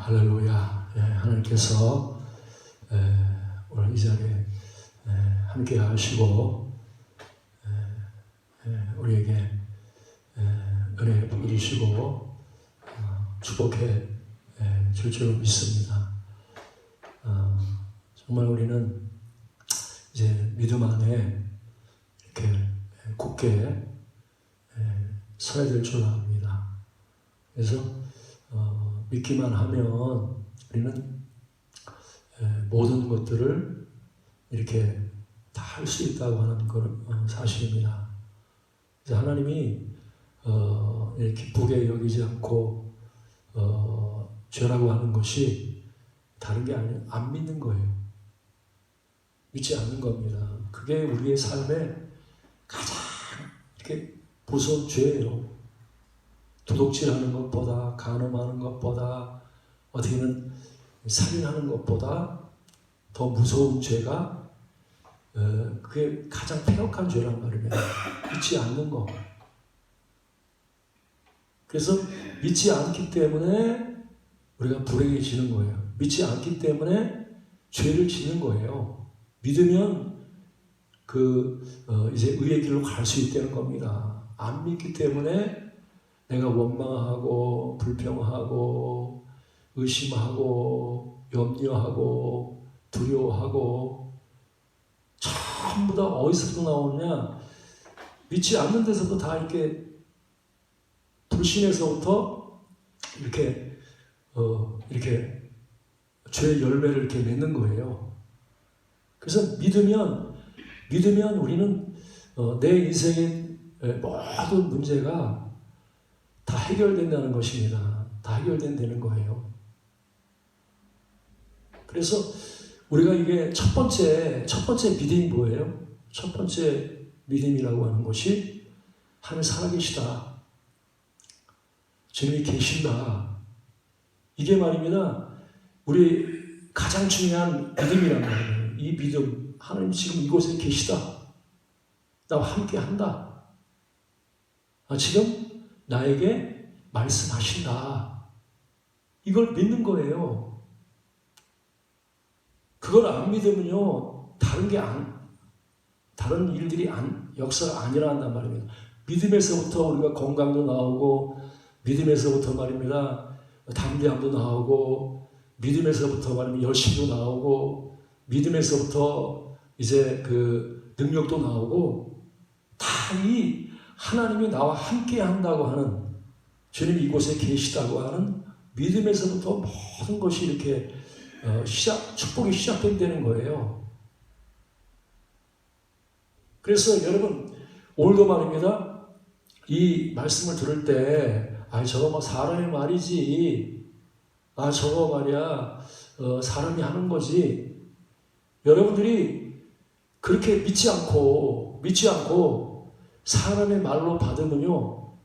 할렐루야. 하나님께서 오늘 이 자리에 함께 하시고 우리에게 은혜 부어주시고 축복해 줄 줄 믿습니다. 정말 우리는 이제 믿음 안에 이렇게 굳게 서야 될 줄 압니다. 그래서 믿기만 하면 우리는 모든 것들을 이렇게 다 할 수 있다고 하는 건 사실입니다. 그래서 하나님이 이렇게 기쁘게 여기지 않고 죄라고 하는 것이 다른 게 아니에요. 안 믿는 거예요. 믿지 않는 겁니다. 그게 우리의 삶에 가장 이렇게 무서운 죄예요. 도둑질하는 것보다, 간음하는 것보다, 어떻게는 살인하는 것보다 더 무서운 죄가 그게 가장 폐역한 죄란 말입니다. 믿지 않는 거. 그래서 믿지 않기 때문에 우리가 불행해지는 거예요. 믿지 않기 때문에 죄를 짓는 거예요. 믿으면 이제 의의 길로 갈 수 있다는 겁니다. 안 믿기 때문에 내가 원망하고 불평하고 의심하고 염려하고 두려워하고 전부 다 어디서부터 나오느냐? 믿지 않는 데서부터 다 이렇게 불신에서부터 이렇게 죄의 열매를 이렇게 맺는 거예요. 그래서 믿으면 우리는 내 인생의 모든 문제가 다 해결된다는 것입니다. 다 해결된다는 거예요. 그래서 우리가 이게 첫 번째 믿음이 뭐예요? 첫 번째 믿음이라고 하는 것이 하나님 살아계시다. 주님이 계신다. 이게 말입니다. 우리 가장 중요한 믿음이란 말이에요. 이 믿음, 하나님 지금 이곳에 계시다. 나와 함께 한다. 지금 나에게 말씀하신다. 이걸 믿는 거예요. 그걸 안 믿으면요, 다른 일들이 역사가 안 일어난단 말입니다. 믿음에서부터 우리가 건강도 나오고, 믿음에서부터 말입니다, 담대함도 나오고, 믿음에서부터 말이면 열심도 나오고, 믿음에서부터 이제 능력도 나오고, 다 이 하나님이 나와 함께 한다고 하는, 주님이 이곳에 계시다고 하는 믿음에서부터 모든 것이 이렇게 축복이 시작된다는 거예요. 그래서 여러분, 오늘도 말입니다, 이 말씀을 들을 때, 저거 뭐 사람의 말이지, 저거 말이야, 사람이 하는 거지. 여러분들이 그렇게 믿지 않고 사람의 말로 받으면요,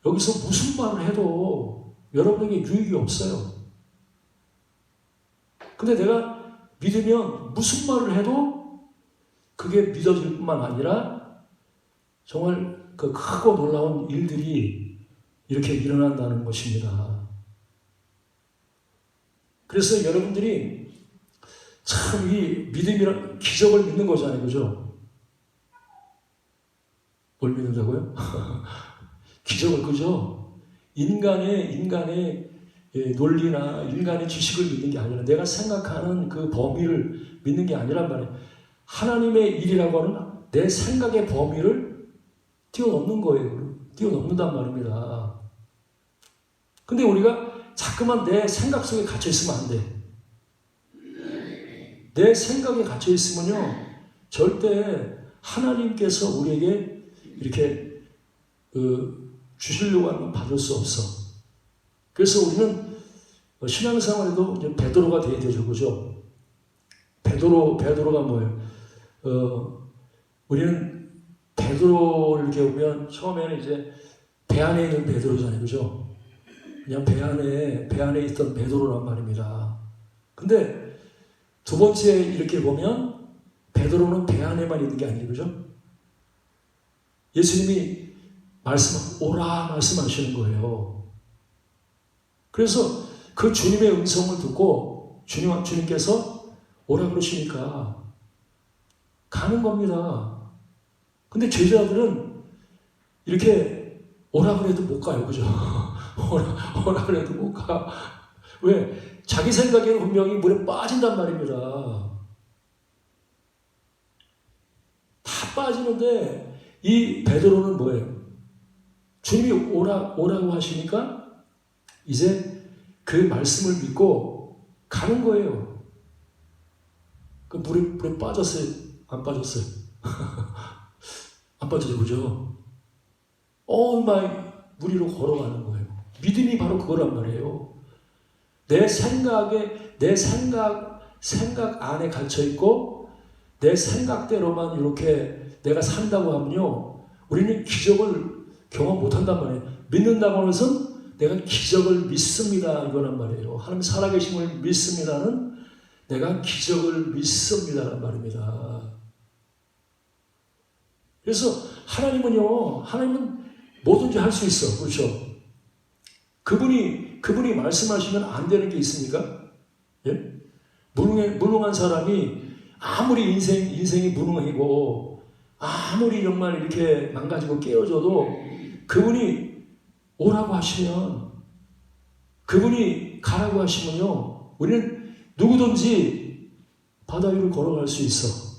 여기서 무슨 말을 해도 여러분에게 유익이 없어요. 근데 내가 믿으면 무슨 말을 해도 그게 믿어질 뿐만 아니라 정말 그 크고 놀라운 일들이 이렇게 일어난다는 것입니다. 그래서 여러분들이 참 이 믿음이란 기적을 믿는 거잖아요. 그죠? 뭘 믿는다고요? 기적을, 그죠? 인간의 논리나 인간의 지식을 믿는 게 아니라 내가 생각하는 그 범위를 믿는 게 아니란 말이에요. 하나님의 일이라고 하는 내 생각의 범위를 뛰어넘는 거예요. 뛰어넘는단 말입니다. 근데 우리가 자꾸만 내 생각 속에 갇혀 있으면 안 돼. 내 생각에 갇혀 있으면요, 절대 하나님께서 우리에게 이렇게 주시려고 하는 건 받을 수 없어. 그래서 우리는 신앙생활에도 이제 베드로가 돼야 되죠, 그죠? 베드로가 뭐예요? 우리는 베드로를 이렇게 보면 처음에는 이제 배 안에 있는 베드로잖아요, 그죠? 그냥 배 안에 있던 베드로란 말입니다. 근데 두 번째 이렇게 보면 베드로는 배 안에만 있는 게 아니에요, 그죠? 예수님이 오라 말씀하시는 거예요. 그래서 그 주님의 음성을 듣고 주님께서 오라 그러시니까 가는 겁니다. 근데 제자들은 이렇게 오라 그래도 못 가요. 그죠? 오라 그래도 못 가. 왜? 자기 생각에는 분명히 물에 빠진단 말입니다. 다 빠지는데 이 베드로는 뭐예요? 주님이 오라고 하시니까 이제 그 말씀을 믿고 가는 거예요. 그 물에 빠졌어요? 안 빠졌어요? 안 빠져요, 그죠? 막 물 위로 걸어가는 거예요. 믿음이 바로 그거란 말이에요. 내 생각 안에 갇혀있고, 내 생각대로만 이렇게 내가 산다고 하면요, 우리는 기적을 경험 못 한단 말이에요. 믿는다고 하는 것은 내가 기적을 믿습니다. 이거란 말이에요. 하나님 살아계심을 믿습니다는 내가 기적을 믿습니다란 말입니다. 그래서 하나님은 뭐든지 할 수 있어. 그렇죠? 그분이 말씀하시면 안 되는 게 있습니까? 예? 무능한 사람이 아무리 인생이 무능하고 아무리 정말 이렇게 망가지고 깨어져도 그분이 오라고 하시면, 그분이 가라고 하시면요, 우리는 누구든지 바다 위로 걸어갈 수 있어.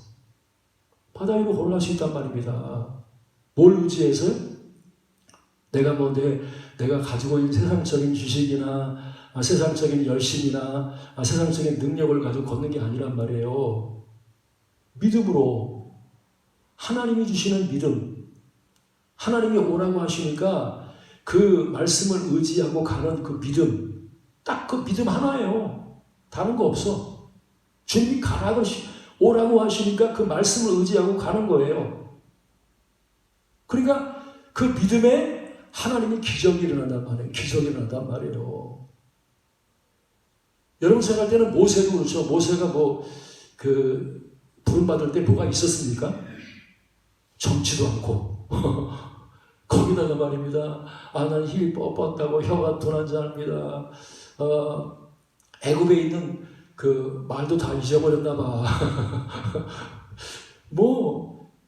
바다 위로 걸어갈 수 있단 말입니다. 뭘 의지해서요? 내가 가지고 있는 세상적인 지식이나 세상적인 열심이나 세상적인 능력을 가지고 걷는 게 아니란 말이에요. 믿음으로, 하나님이 주시는 믿음, 하나님이 오라고 하시니까 그 말씀을 의지하고 가는 그 믿음, 딱 그 믿음 하나예요. 다른 거 없어. 주님이 오라고 하시니까 그 말씀을 의지하고 가는 거예요. 그러니까 그 믿음에 하나님의 기적이 일어난단 말이에요. 기적이 일어난단 말이에요. 여러분 생각할 때는 모세도 그렇죠. 모세가 부름받을 때 뭐가 있었습니까? 젊지도 않고. 거기다가 말입니다. 난 힘이 뻣뻣하고 혀가 둔한 자입니다. 애굽에 있는 그 말도 다 잊어버렸나 봐.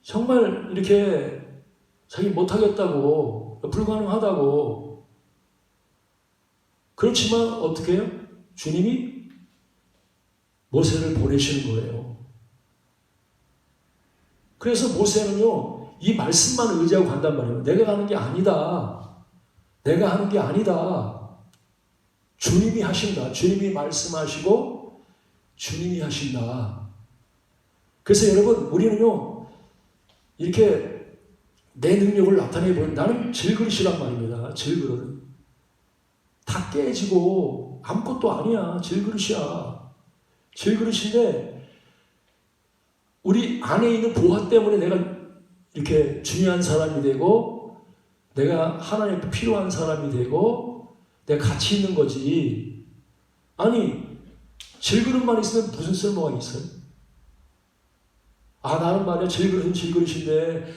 정말 이렇게 자기 못하겠다고, 불가능하다고. 그렇지만 어떻게 해요? 주님이 모세를 보내시는 거예요. 그래서 모세는요, 이 말씀만 의지하고 간단 말이에요. 내가 하는 게 아니다. 내가 하는 게 아니다. 주님이 하신다. 주님이 말씀하시고 주님이 하신다. 그래서 여러분, 우리는요, 이렇게 내 능력을 나타내보면 나는 질그릇이란 말입니다. 질그릇. 다 깨지고 아무것도 아니야. 질그릇이야. 질그릇인데 우리 안에 있는 보화 때문에 내가 이렇게 중요한 사람이 되고 내가 하나님 앞에 필요한 사람이 되고 내가 가치 있는 거지. 아니, 질그릇만 있으면 무슨 쓸모가 있어요? 나는 말이야, 질그릇은 질그릇인데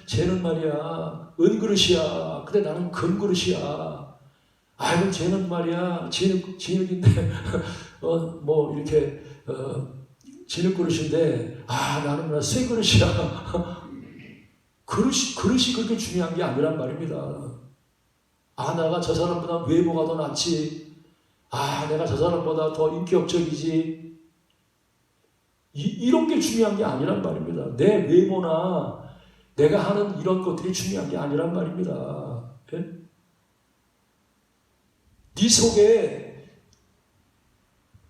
쟤는 말이야 은그릇이야. 근데 나는 금그릇이야. 아이고, 쟤는 말이야 진흙인데 이렇게 진흙그릇인데 나는 쇠그릇이야. 그릇이 그렇게 중요한 게 아니란 말입니다. 내가 저 사람보다 외모가 더 낫지. 내가 저 사람보다 더 인격적이지. 이런 게 중요한 게 아니란 말입니다. 내 외모나 내가 하는 이런 것들이 중요한 게 아니란 말입니다. 네? 네 속에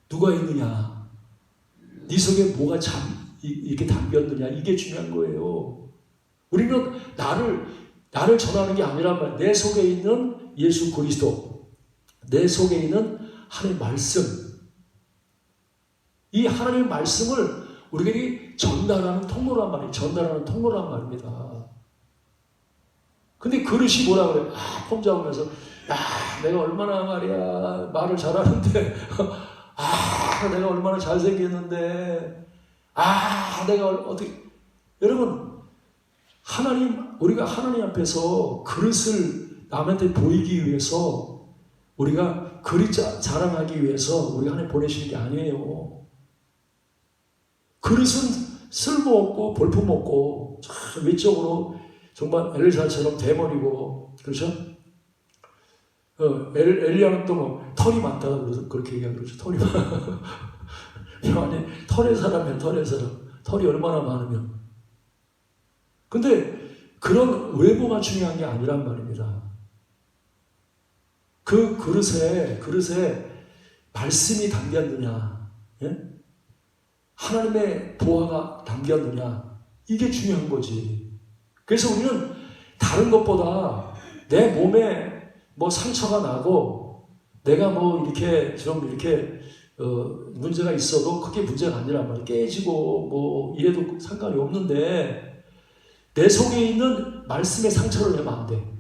누가 있느냐, 네 속에 뭐가 이렇게 담겼느냐, 이게 중요한 거예요. 우리는 나를 전하는 게 아니란 말이에요. 내 속에 있는 예수 그리스도, 내 속에 있는 하나님의 말씀, 이 하나님의 말씀을 우리에게 전달하는 통로란 말이에요. 전달하는 통로란 말입니다. 근데 그릇이 뭐라 그래요? 폼 잡으면서 내가 얼마나 말이야 말을 잘하는데 내가 얼마나 잘생겼는데 내가 어떻게. 여러분, 우리가 하나님 앞에서 그릇을 남한테 보이기 위해서 우리가 그리 자랑하기 위해서 우리가 하나님 보내시는 게 아니에요. 그릇은 쓸모없고 볼품없고 외적으로 정말 엘리사처럼 대머리고 그렇죠? 엘리야는 또 뭐 털이 많다고 그렇게 얘기하고 그러죠. 털이 많아. 아니 털의 사람이야. 털의 사람. 털이 얼마나 많으면. 근데 그런 외모가 중요한 게 아니란 말입니다. 그 그릇에 말씀이 담겼느냐, 예? 하나님의 보화가 담겼느냐, 이게 중요한 거지. 그래서 우리는 다른 것보다 내 몸에 뭐 상처가 나고 내가 뭐 이렇게 좀 이렇게 문제가 있어도 그게 문제가 아니란 말이야. 깨지고 뭐 이래도 상관이 없는데 내 속에 있는 말씀의 상처를 내면 안 돼.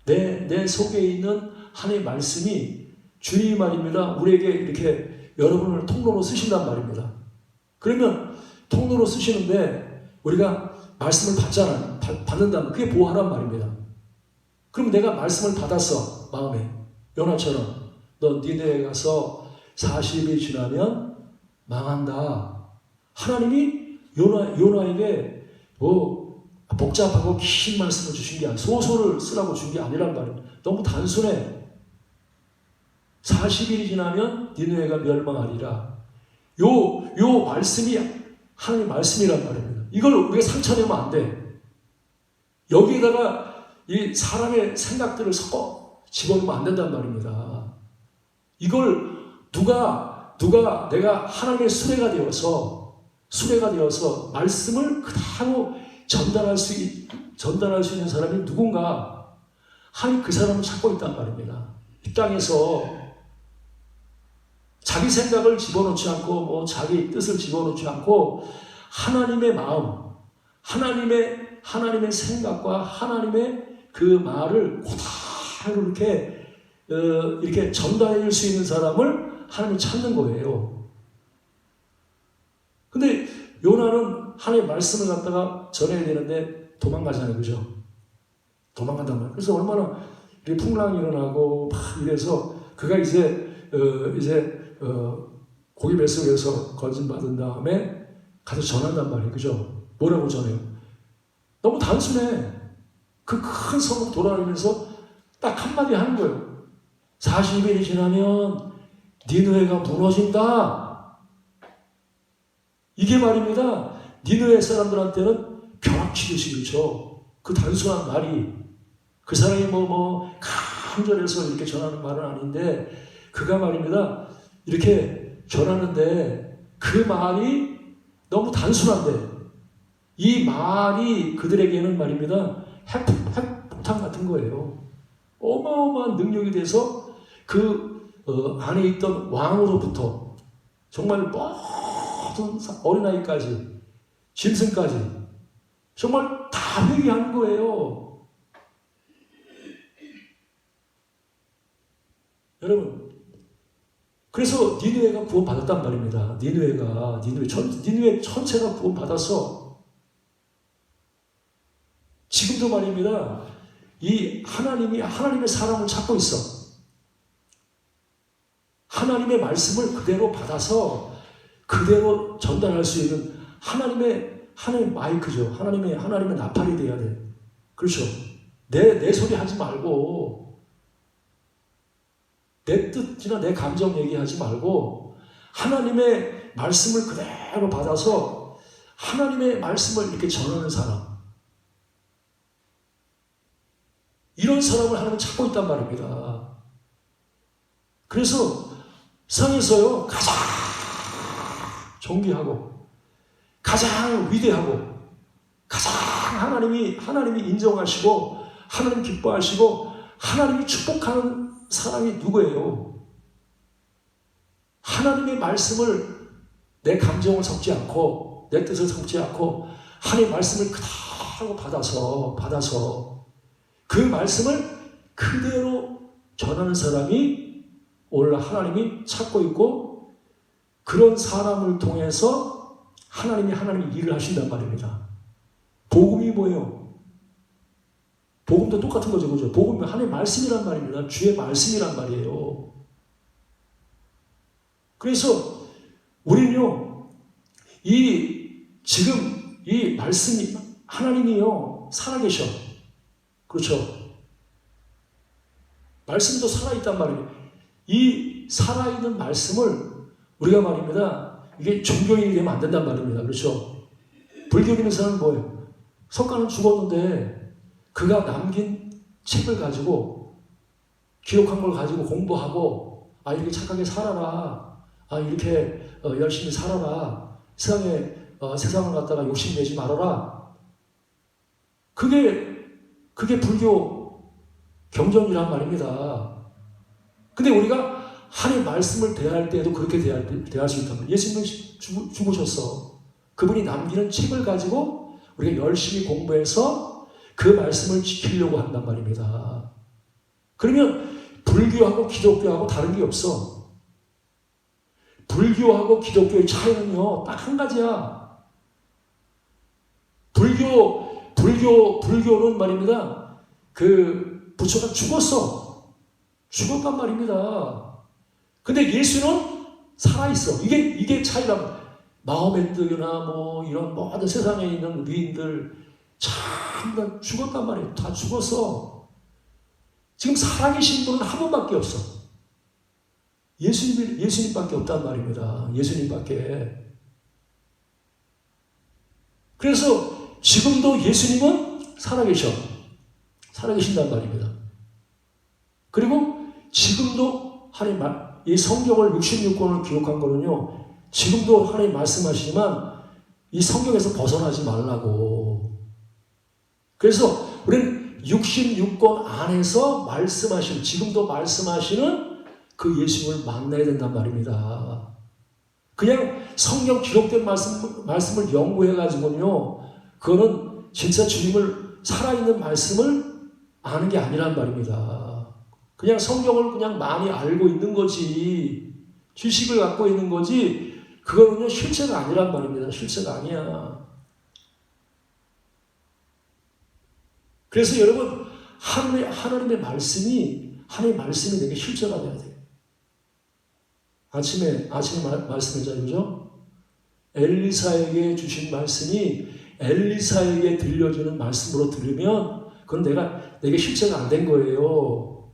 내 속에 있는 하나님의 말씀이 주님이 말입니다. 우리에게 이렇게 여러분을 통로로 쓰신단 말입니다. 그러면 통로로 쓰시는데 우리가 말씀을 받는다면 그게 보호하란 말입니다. 그럼 내가 말씀을 받았어. 마음에. 요나처럼 너 니네에 가서 40일 지나면 망한다. 하나님이 요나에게 뭐 복잡하고 긴 말씀을 주신 게 아니라 소설을 쓰라고 준 게 아니란 말이에요. 너무 단순해. 40일이 지나면 니느웨가 멸망하리라. 요 말씀이 하나님의 말씀이란 말입니다. 이걸 우리가 상처내면 안 돼. 여기에다가 이 사람의 생각들을 섞어 집어넣으면 안 된단 말입니다. 이걸 누가 내가 하나님의 수레가 되어서 말씀을 그대로 전달할 수 있는 사람이 누군가 하나님 그 사람을 찾고 있단 말입니다. 이 땅에서 자기 생각을 집어넣지 않고 뭐 자기 뜻을 집어넣지 않고 하나님의 마음, 하나님의 생각과 하나님의 그 말을 그대로 이렇게 전달해 줄 수 있는 사람을 하나님이 찾는 거예요. 근데 요나는 하나님의 말씀을 갖다가 전해야 되는데 도망가잖아요. 그죠? 도망간단 말이에요. 그래서 얼마나 풍랑이 일어나고 막 이래서 그가 이제 고기 뱃속에서 건진받은 다음에 가서 전한단 말이에요. 그죠? 뭐라고 전해요? 너무 단순해. 그 큰 성읍 돌아다니면서 딱 한마디 하는 거예요. 40일이 지나면 니느웨가 무너진다. 이게 말입니다. 니느웨 사람들한테는 벼락치듯이 그 단순한 말이 그 사람이 간절해서 이렇게 전하는 말은 아닌데 그가 말입니다. 이렇게 전하는데 그 말이 너무 단순한데 이 말이 그들에게는 말입니다. 핵폭탄 같은 거예요. 어마어마한 능력이 돼서 그 안에 있던 왕으로부터 정말 모든 어린아이까지 짐승까지 정말 다 회개하는 거예요. 여러분, 그래서 니느웨가 구원받았단 말입니다. 니느웨 전체가 구원받았어. 지금도 말입니다. 이 하나님의 사람을 찾고 있어. 하나님의 말씀을 그대로 받아서 그대로 전달할 수 있는 하나님의 마이크죠. 하나님의 나팔이 돼야 돼. 그렇죠. 내 소리 하지 말고 내 뜻이나 내 감정 얘기하지 말고 하나님의 말씀을 그대로 받아서 하나님의 말씀을 이렇게 전하는 사람. 이런 사람을 하나님은 찾고 있단 말입니다. 그래서 세상에서요 가장 존귀하고 가장 위대하고 가장 하나님이 인정하시고 하나님 기뻐하시고 하나님이 축복하는 사람이 누구예요? 하나님의 말씀을 내 감정을 섞지 않고 내 뜻을 섞지 않고 하나님의 말씀을 그대로 받아서 그 말씀을 그대로 전하는 사람이 오늘 하나님이 찾고 있고 그런 사람을 통해서 하나님이 일을 하신단 말입니다. 복음이 뭐예요? 복음도 똑같은 거죠. 그죠? 복음은 하나님의 말씀이란 말입니다. 주의 말씀이란 말이에요. 그래서 우리는요, 지금 이 말씀이, 하나님이요, 살아계셔. 그렇죠? 말씀도 살아있단 말이에요. 이 살아있는 말씀을 우리가 말입니다. 이게 종교인이 되면 안 된단 말입니다. 그렇죠? 불교 믿는 사람은 뭐예요? 석가는 죽었는데 그가 남긴 책을 가지고 기록한 걸 가지고 공부하고 이렇게 착하게 살아라. 이렇게 열심히 살아라. 세상을 갖다가 욕심내지 말아라. 그게 불교 경전이란 말입니다. 근데 우리가 하나님의 말씀을 대할 때에도 그렇게 대할 수 있단 말이에요. 예수님은 죽으셨어. 그분이 남기는 책을 가지고 우리가 열심히 공부해서 그 말씀을 지키려고 한단 말입니다. 그러면 불교하고 기독교하고 다른 게 없어. 불교하고 기독교의 차이는요, 딱 한 가지야. 불교는 말입니다. 그 부처가 죽었단 말입니다. 근데 예수는 살아있어. 이게 차이랍니다. 마호메트나 이런 모든 세상에 있는 위인들 참 다 죽었단 말이에요. 다 죽었어. 지금 살아계신 분은 한 분밖에 없어. 예수님밖에 없단 말입니다. 예수님밖에. 그래서 지금도 예수님은 살아계신단 말입니다. 그리고 지금도 하나님 이 성경을 66권을 기록한 거는요, 지금도 하나님 말씀하시지만 이 성경에서 벗어나지 말라고. 그래서 우리는 66권 안에서 지금도 말씀하시는 그 예수님을 만나야 된단 말입니다. 그냥 성경 기록된 말씀을 연구해가지고는요, 그거는 진짜 주님을 살아있는 말씀을 아는 게 아니란 말입니다. 그냥 성경을 그냥 많이 알고 있는 거지, 지식을 갖고 있는 거지, 그거는요, 실체가 아니란 말입니다. 실체가 아니야. 그래서 여러분, 하나님의 말씀이 내게 실체가 돼야 돼요. 아침에 말씀했잖아요. 그죠? 엘리사에게 주신 말씀이 엘리사에게 들려주는 말씀으로 들으면 그건 내게 실체가 안 된 거예요.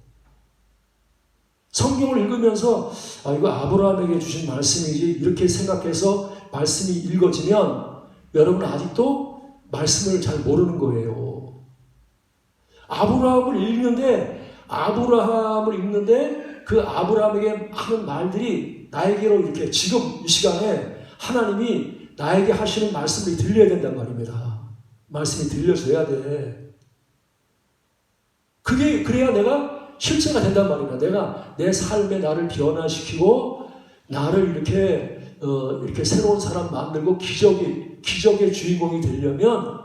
성경을 읽으면서 이거 아브라함에게 주신 말씀이지 이렇게 생각해서 말씀이 읽어지면 여러분은 아직도 말씀을 잘 모르는 거예요. 아브라함을 읽는데 그 아브라함에게 하는 말들이 나에게로 이렇게 지금 이 시간에 하나님이 나에게 하시는 말씀이 들려야 된단 말입니다. 말씀이 들려줘야 돼. 그래야 내가 실체가 된단 말입니다. 내가 내 삶에 나를 변화시키고 나를 이렇게 새로운 사람 만들고 기적의 주인공이 되려면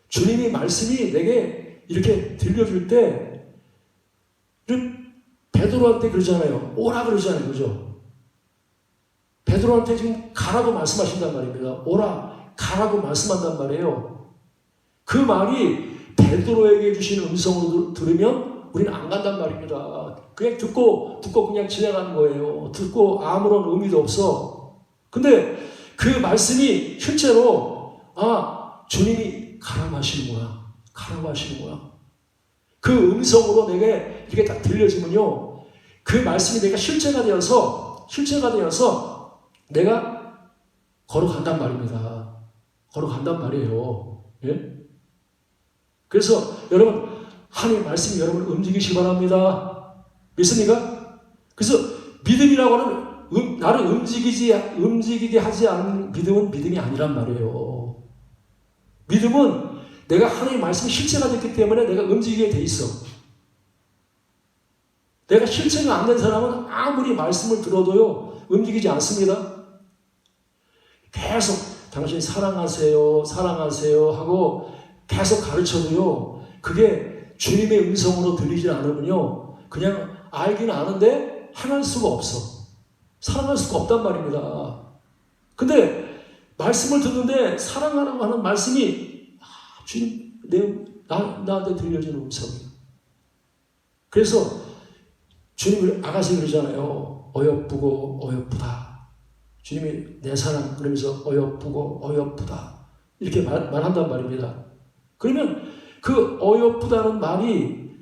주님의 말씀이 내게 이렇게 들려줄 때 베드로한테 그러잖아요. 오라 그러잖아요. 그죠? 베드로한테 지금 가라고 말씀하신단 말입니다. 오라, 가라고 말씀한단 말이에요. 그 말이 베드로에게 주신 음성으로 들으면 우리는 안 간단 말입니다. 그냥 듣고 그냥 지나가는 거예요. 듣고 아무런 의미도 없어. 근데 그 말씀이 실제로 주님이 가라고 하시는구나. 그 음성으로 내게 이렇게 딱 들려지면요, 그 말씀이 내가 실체가 되어서 내가 걸어간단 말입니다. 걸어간단 말이에요. 예? 그래서 여러분, 하나님의 말씀이 여러분을 움직이시기 바랍니다. 믿습니까? 그래서 믿음이라고 하는 나를 움직이게 하지 않는 믿음은 믿음이 아니란 말이에요. 믿음은 내가 하나님의 말씀이 실체가 됐기 때문에 내가 움직이게 돼 있어. 내가 실체가 안 된 사람은 아무리 말씀을 들어도요, 움직이지 않습니다. 계속 당신 사랑하세요 하고 계속 가르쳐도요, 그게 주님의 음성으로 들리지 않으면요, 그냥 알기는 아는데 행할 수가 없어. 사랑할 수가 없단 말입니다. 근데 말씀을 듣는데 사랑하라고 하는 말씀이 주님 나한테 들려지는 음성이에요. 그래서 주님을 아가씨 그러잖아요. 어여쁘고 어여쁘다. 주님이 내 사랑 그러면서 어여쁘고 어여쁘다. 이렇게 말한단 말입니다. 그러면 그 어여쁘다는 말이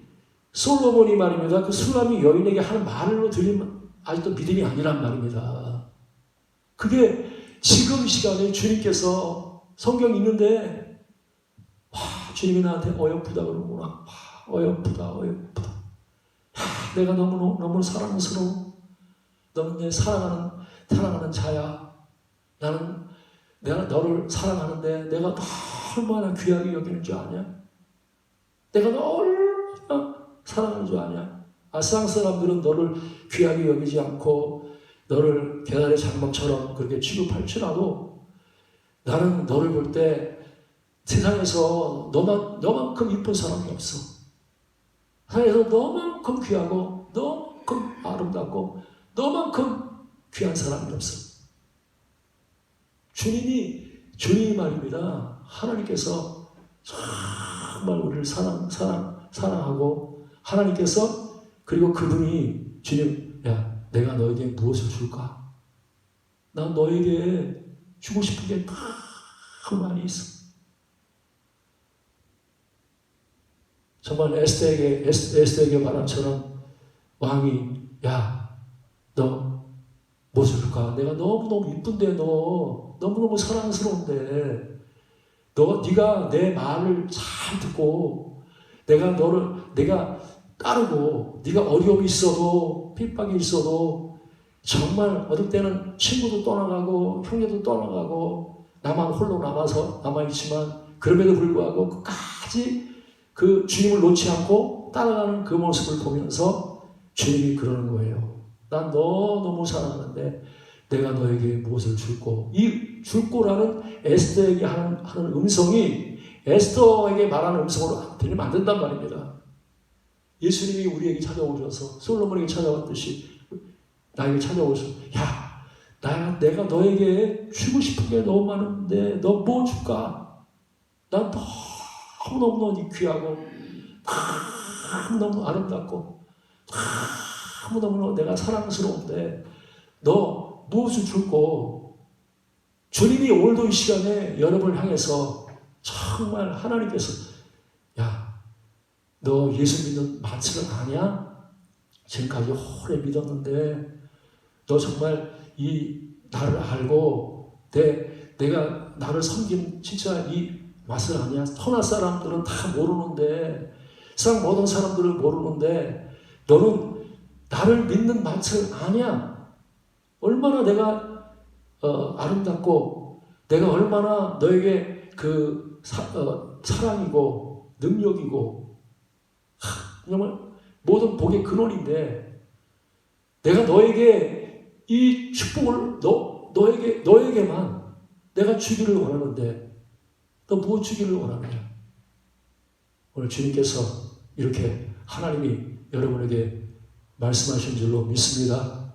솔로몬이 말입니다. 그 술람이 여인에게 하는 말로 들리면 아직도 믿음이 아니란 말입니다. 그게 지금 시간에 주님께서 성경 있는데 와, 주님이 나한테 어여쁘다 그러는구나. 와, 어여쁘다 어여쁘다. 야, 내가 너무 사랑스러워. 너는 내 사랑하는 자야. 내가 너를 사랑하는데 내가 얼마나 귀하게 여기는 줄 아냐? 내가 너 얼마나 사랑하는 줄 아냐? 세상 사람들은 너를 귀하게 여기지 않고 너를 계단의 장막처럼 그렇게 취급할지라도 나는 너를 볼 때 세상에서 너만큼 이쁜 사람이 없어. 세상에서 너만큼 귀하고 너만큼 아름답고 너만큼 귀한 사람이 없어. 주님이 말입니다. 하나님께서 정말 우리를 사랑하고 하나님께서 그리고 그분이 주님, 야, 내가 너에게 무엇을 줄까? 난 너에게 주고 싶은 게 너무 많이 있어. 정말 에스더에게 말한처럼 왕이, 야, 너 무엇을 줄까? 내가 너무너무 이쁜데 너무너무 사랑스러운데 네가 내 말을 잘 듣고 내가 따르고 네가 어려움이 있어도 핍박이 있어도 정말 어떨 때는 친구도 떠나가고 형제도 떠나가고 나만 홀로 남아있지만 그럼에도 불구하고 끝까지 그 주님을 놓지 않고 따라가는 그 모습을 보면서 주님이 그러는 거예요. 난 너 너무 사랑하는데 내가 너에게 무엇을 줄꼬. 이 줄꼬라는 에스더에게 하는 음성이 에스더에게 말하는 음성으로 들리면 안 된단 말입니다. 예수님이 우리에게 찾아오셔서 솔로몬에게 찾아왔듯이 나에게 찾아오셔서 야, 내가 너에게 주고 싶은 게 너무 많은데 너 뭐 줄까? 난 너무너무 귀하고 너무너무 아름답고 너무너무 내가 사랑스러운데 너 무엇을 줄꼬? 주님이 오늘도 이 시간에 여러분을 향해서 정말 하나님께서 야, 너 예수 믿는 마치를 아냐? 지금까지 오래 믿었는데 너 정말 이 나를 알고 내가 나를 섬긴 진짜 이 맛을 아냐? 천하 사람들은 다 모르는데 세상 모든 사람들은 모르는데 너는 나를 믿는 맛을 아냐? 얼마나 내가 아름답고 내가 얼마나 너에게 그 사랑이고 능력이고 정말 모든 복의 근원인데 내가 너에게 이 축복을 너에게만 내가 주기를 원하는데 너 무엇 주기를 원하느냐? 오늘 주님께서 이렇게 하나님이 여러분에게 말씀하신 줄로 믿습니다.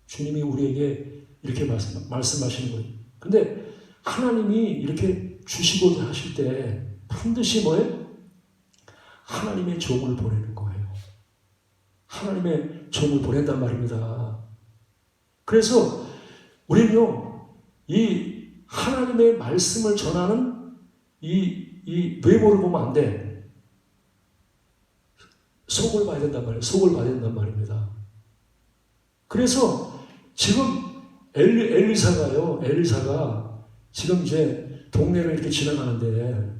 주님이 우리에게 이렇게 말씀하시는 거예요. 근데 하나님이 이렇게 주시고자 하실 때 반드시 뭐예요? 하나님의 종을 보내는 거예요. 하나님의 종을 보낸단 말입니다. 그래서 우리는요, 이 하나님의 말씀을 전하는 이 외모를 보면 안 돼. 속을 봐야 된단 말이에요. 속을 봐야 된단 말입니다. 그래서 지금 엘리사가 지금 이제 동네를 이렇게 지나가는데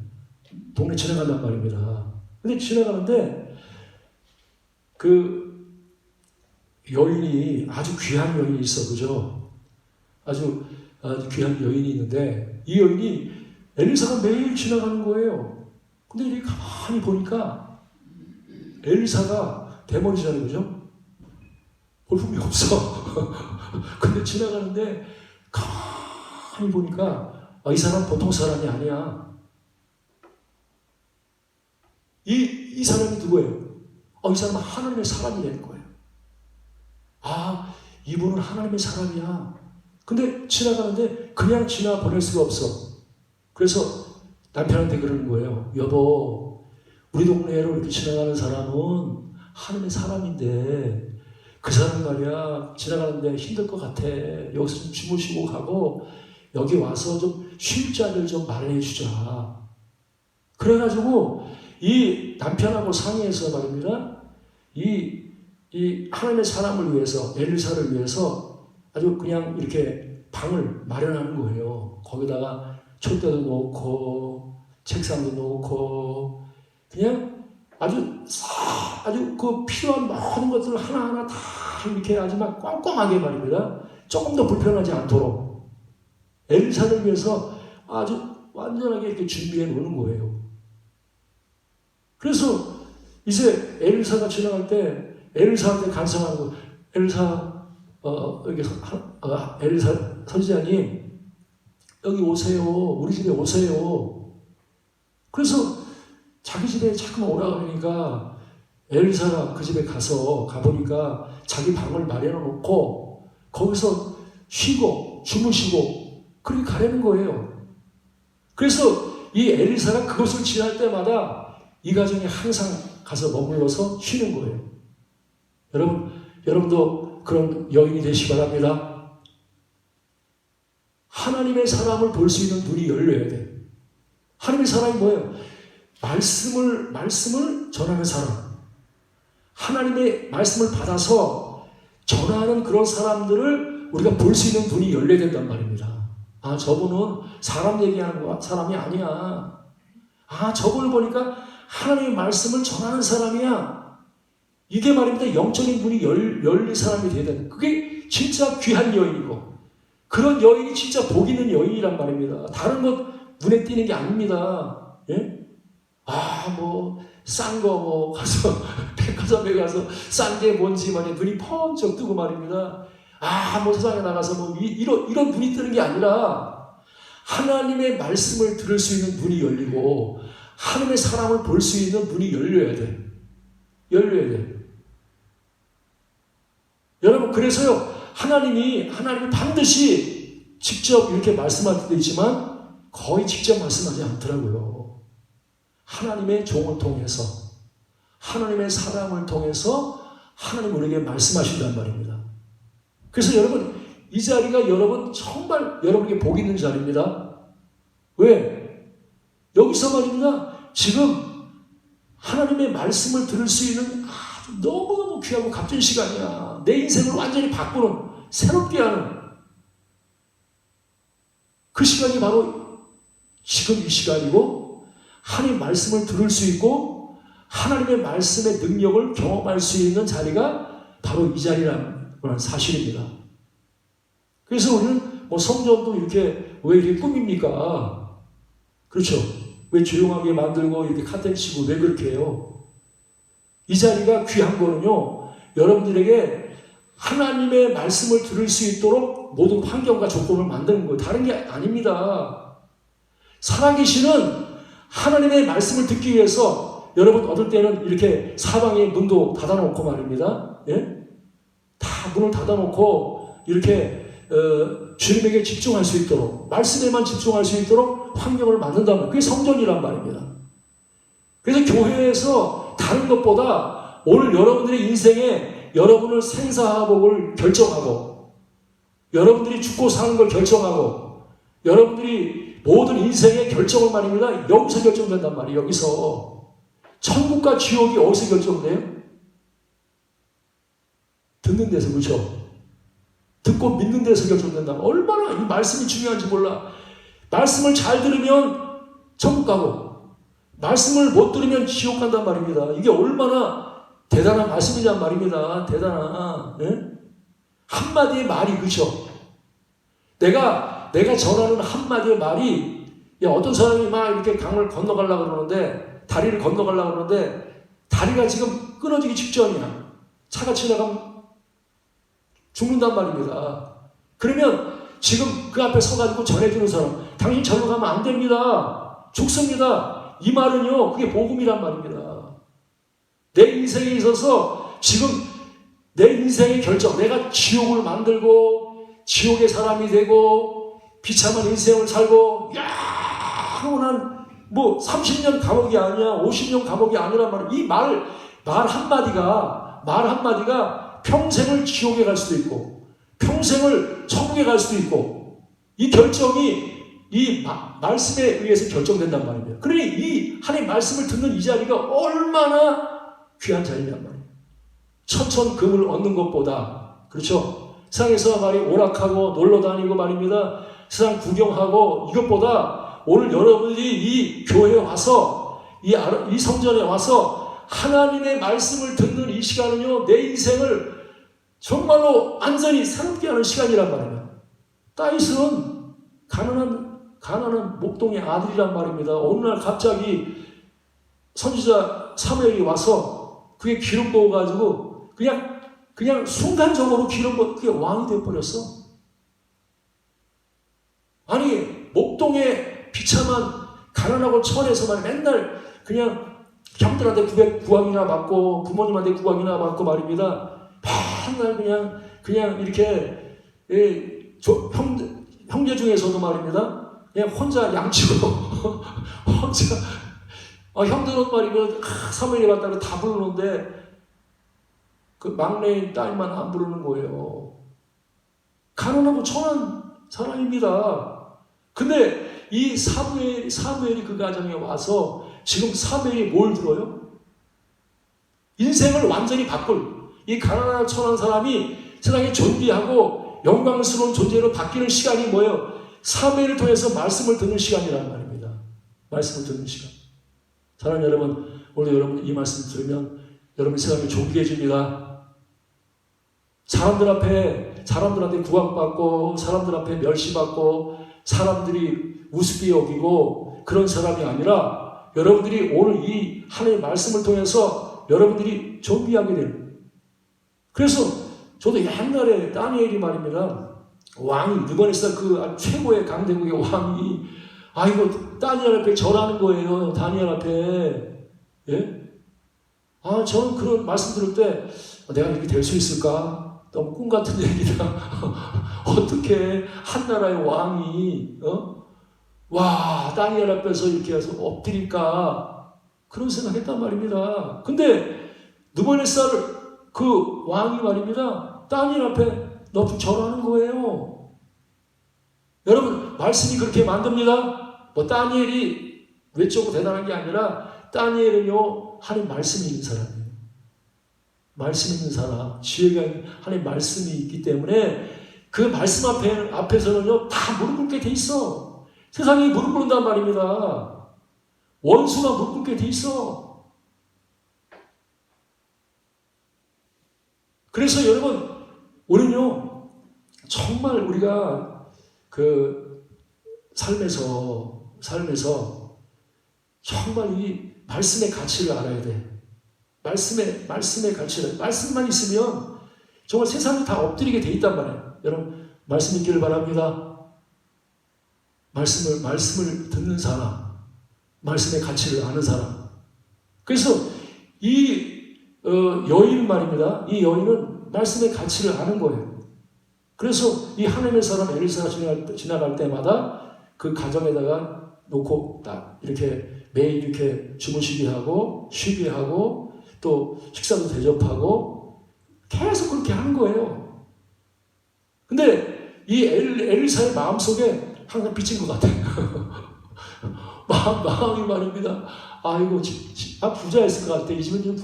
동네 지나간단 말입니다. 근데 지나가는데 그 여인이 아주 귀한 여인이 있어, 그죠? 아주 귀한 여인이 있는데 이 여인이 엘리사가 매일 지나가는 거예요. 근데 이렇게 가만히 보니까 엘리사가 대머리잖아요, 그죠? 볼품이 없어. 근데 지나가는데 가만히 보니까 이 사람 보통 사람이 아니야. 이 사람이 누구예요? 이 사람은 하나님의 사람이라는 거예요. 이분은 하나님의 사람이야. 근데 지나가는데 그냥 지나보낼 수가 없어. 그래서 남편한테 그러는 거예요. 여보, 우리 동네로 이렇게 지나가는 사람은 하나님의 사람인데 그 사람 말이야 지나가는데 힘들 것 같아. 여기서 좀 주무시고 가고 여기 와서 좀 쉴 자리를 좀 마련해 주자. 그래가지고 이 남편하고 상의해서 말입니다. 이 하나님의 사람을 위해서 엘리사를 위해서 아주 그냥 이렇게 방을 마련하는 거예요. 거기다가 촛대도 놓고 책상도 놓고 그냥 아주 그 필요한 모든 것들을 하나하나 다 이렇게 아주 막 꼼꼼하게 말입니다. 조금 더 불편하지 않도록 엘리사를 위해서 아주 완전하게 이렇게 준비해 놓는 거예요. 그래서 이제 엘리사가 지나갈 때 엘리사한테 간청하는 거, 엘리사 선지자님 여기 오세요. 우리 집에 오세요. 그래서 자기 집에 자꾸만 오라 그러니까 엘리사가 그 집에 가보니까 자기 방을 마련해 놓고 거기서 쉬고 주무시고 그렇게 가려는 거예요. 그래서 이 엘리사가 그것을 지날 때마다 이 가정이 항상 가서 머물러서 쉬는 거예요. 여러분도 그런 여인이 되시기 바랍니다. 하나님의 사람을 볼 수 있는 눈이 열려야 돼요. 하나님의 사람이 뭐예요? 말씀을 전하는 사람. 하나님의 말씀을 받아서 전하는 그런 사람들을 우리가 볼 수 있는 눈이 열려야 된단 말입니다. 아, 저분은 사람 얘기하는 사람이 아니야. 아, 저분을 보니까 하나님의 말씀을 전하는 사람이야. 이게 말입니다. 영적인 눈이 열린 사람이 돼야 되는. 그게 진짜 귀한 여인이고 그런 여인이 진짜 복 있는 여인이란 말입니다. 다른 것 눈에 띄는 게 아닙니다. 예? 싼 거 가서 백화점에 가서 싼 게 뭔지 말이야 눈이 번쩍 뜨고 말입니다. 세상에 나가서 이런 눈이 뜨는 게 아니라 하나님의 말씀을 들을 수 있는 눈이 열리고 하나님의 사람을 볼 수 있는 눈이 열려야 돼. 열려야 돼. 여러분, 그래서요, 하나님이 반드시 직접 이렇게 말씀할 때도 있지만 거의 직접 말씀하지 않더라고요. 하나님의 종을 통해서, 하나님의 사람을 통해서 하나님 우리에게 말씀하신단 말입니다. 그래서 여러분, 이 자리가 여러분 정말 여러분에게 복 있는 자리입니다. 왜? 여기서 말입니다. 지금 하나님의 말씀을 들을 수 있는 아주 너무너무 귀하고 값진 시간이야. 내 인생을 완전히 바꾸는, 새롭게 하는 그 시간이 바로 지금 이 시간이고 하나님의 말씀을 들을 수 있고 하나님의 말씀의 능력을 경험할 수 있는 자리가 바로 이 자리라는 사실입니다. 그래서 우리는 성전도 이렇게 왜 이렇게 꾸밉니까? 그렇죠? 왜 조용하게 만들고 이렇게 카텐 치고 왜 그렇게 해요? 이 자리가 귀한 거는요, 여러분들에게 하나님의 말씀을 들을 수 있도록 모든 환경과 조건을 만드는 거예요. 다른 게 아닙니다. 살아계시는 하나님의 말씀을 듣기 위해서 여러분 어떨 때는 이렇게 사방에 문도 닫아놓고 말입니다. 예? 다 문을 닫아놓고 이렇게 주님에게 집중할 수 있도록, 말씀에만 집중할 수 있도록 환경을 만든다면 그게 성전이란 말입니다. 그래서 교회에서 다른 것보다 오늘 여러분들의 인생에 여러분을 생사화복을 결정하고 여러분들이 죽고 사는 걸 결정하고 여러분들이 모든 인생의 결정을 말입니다. 여기서 결정된단 말이에요. 여기서. 천국과 지옥이 어디서 결정돼요? 듣는 데서. 그렇죠? 듣고 믿는 데서 결정된다면 얼마나 이 말씀이 중요한지 몰라. 말씀을 잘 들으면 천국 가고 말씀을 못 들으면 지옥 간단 말입니다. 이게 얼마나 대단한 말씀이란 말입니다. 대단한. 예? 한마디의 말이, 그렇죠? 내가 전하는 한마디의 말이, 어떤 사람이 막 이렇게 강을 건너가려고 그러는데, 다리를 건너가려고 그러는데 다리가 지금 끊어지기 직전이야. 차가 지나가면 죽는단 말입니다. 그러면 지금 그 앞에 서가지고 전해주는 사람, 당신 절로 가면 안 됩니다. 죽습니다. 이 말은요, 그게 복음이란 말입니다. 내 인생에 있어서 지금 내 인생의 결정, 내가 지옥을 만들고 지옥의 사람이 되고 비참한 인생을 살고 영원한 뭐 30년 감옥이 아니야, 50년 감옥이 아니란 말이야. 이 말 한마디가 평생을 지옥에 갈 수도 있고, 평생을 천국에 갈 수도 있고, 이 결정이 이 말씀에 의해서 결정된단 말입니다. 그러니 이 하나님의 말씀을 듣는 이 자리가 얼마나 귀한 자리냔 말이에요. 천천금을 얻는 것보다, 그렇죠? 세상에서 말이 오락하고 놀러 다니고 말입니다. 세상 구경하고 이것보다 오늘 여러분들이 이 교회에 와서 이 성전에 와서 하나님의 말씀을 듣는 이 시간은요, 내 인생을 정말로 완전히 새롭게 하는 시간이란 말이에요. 다윗은 가난한 목동의 아들이란 말입니다. 어느 날 갑자기 선지자 사무엘이 와서 그게 기름 부어가지고 그냥 순간적으로 그게 왕이 되어버렸어. 아니, 목동의 비참한 가난하고 천에서만 맨날 그냥 형들한테 구박이나 받고 부모님한테 구박이나 받고 말입니다. 맨날 그냥 이렇게 형제 중에서도 말입니다. 그냥 혼자 양치고 혼자 형들은 말이고 사무엘이 왔다고 다 부르는데 그 막내인 딸만 안 부르는 거예요. 가난하고 천한 사람입니다. 근데 이 사무엘이 그 가정에 와서 지금 사무엘이 뭘 들어요? 인생을 완전히 바꿀 이 가난한 천한 사람이 세상에 존귀하고 영광스러운 존재로 바뀌는 시간이 뭐예요? 사무엘을 통해서 말씀을 듣는 시간이란 말입니다. 말씀을 듣는 시간. 사랑하는 여러분, 오늘 여러분 이 말씀 들으면 여러분 세상이 존귀해집니다. 사람들한테 구박받고 사람들 앞에 멸시받고 사람들이 우습게 여기고 그런 사람이 아니라 여러분들이 오늘 이 하나님의 말씀을 통해서 여러분들이 존귀하게 되는. 그래서 저도 옛날에 다니엘이 말입니다. 왕이 느부갓네살 그 최고의 강대국의 왕이 이거 다니엘 앞에 절하는 거예요. 다니엘 앞에. 예? 저는 그런 말씀 들을 때 내가 이렇게 될 수 있을까? 너무 꿈 같은 얘기다. 어떻게 한 나라의 왕이 다니엘 앞에서 이렇게 해서 엎드릴까? 그런 생각했단 말입니다. 근데 느부갓네살 그 왕이 말입니다. 다니엘 앞에 높이 절하는 거예요. 여러분, 말씀이 그렇게 만듭니다. 뭐 다니엘이 외적으로 대단한 게 아니라 다니엘은요, 하나님 말씀이 있는 사람이에요. 말씀 있는 사람, 지혜가 있는 하나님 말씀이 있기 때문에 그 말씀 앞에서는요, 다 무릎 꿇게 돼 있어. 세상이 무릎 꿇는단 말입니다. 원수가 무릎 꿇게 돼 있어. 그래서 여러분, 우리는요, 정말 우리가 그 삶에서 정말 이 말씀의 가치를 알아야 돼. 말씀의 가치를, 말씀만 있으면 정말 세상이 다 엎드리게 돼 있단 말이에요. 여러분, 말씀 있기를 바랍니다. 말씀을 듣는 사람, 말씀의 가치를 아는 사람. 그래서 이 여인 말입니다. 이 여인은 말씀의 가치를 아는 거예요. 그래서 이 하나님의 사람 엘리사가 지나갈 때마다 그 가정에다가 놓고 딱 이렇게 매일 이렇게 주무시게 하고 쉬게 하고 또 식사도 대접하고 계속 그렇게 하는 거예요. 근데 이 엘리사의 마음속에 항상 빚진 것 같아요. 마음이 말입니다. 이거 부자였을 것 같아. 이 집은 좀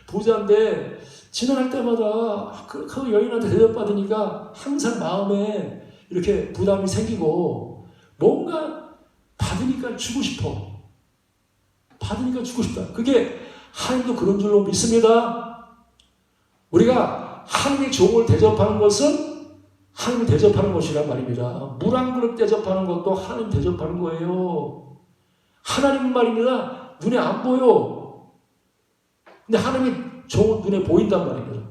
부자인데 지나갈 때마다 그 여인한테 대접받으니까 항상 마음에 이렇게 부담이 생기고 뭔가 받으니까 주고 싶어. 받으니까 주고 싶다. 그게 하나님도 그런 줄로 믿습니다. 우리가 하나님의 종을 대접하는 것은 하나님을 대접하는 것이란 말입니다. 물 한 그릇 대접하는 것도 하나님 대접하는 거예요. 하나님은 말입니다. 눈에 안 보여. 근데 하나님의 종은 눈에 보인단 말입니다.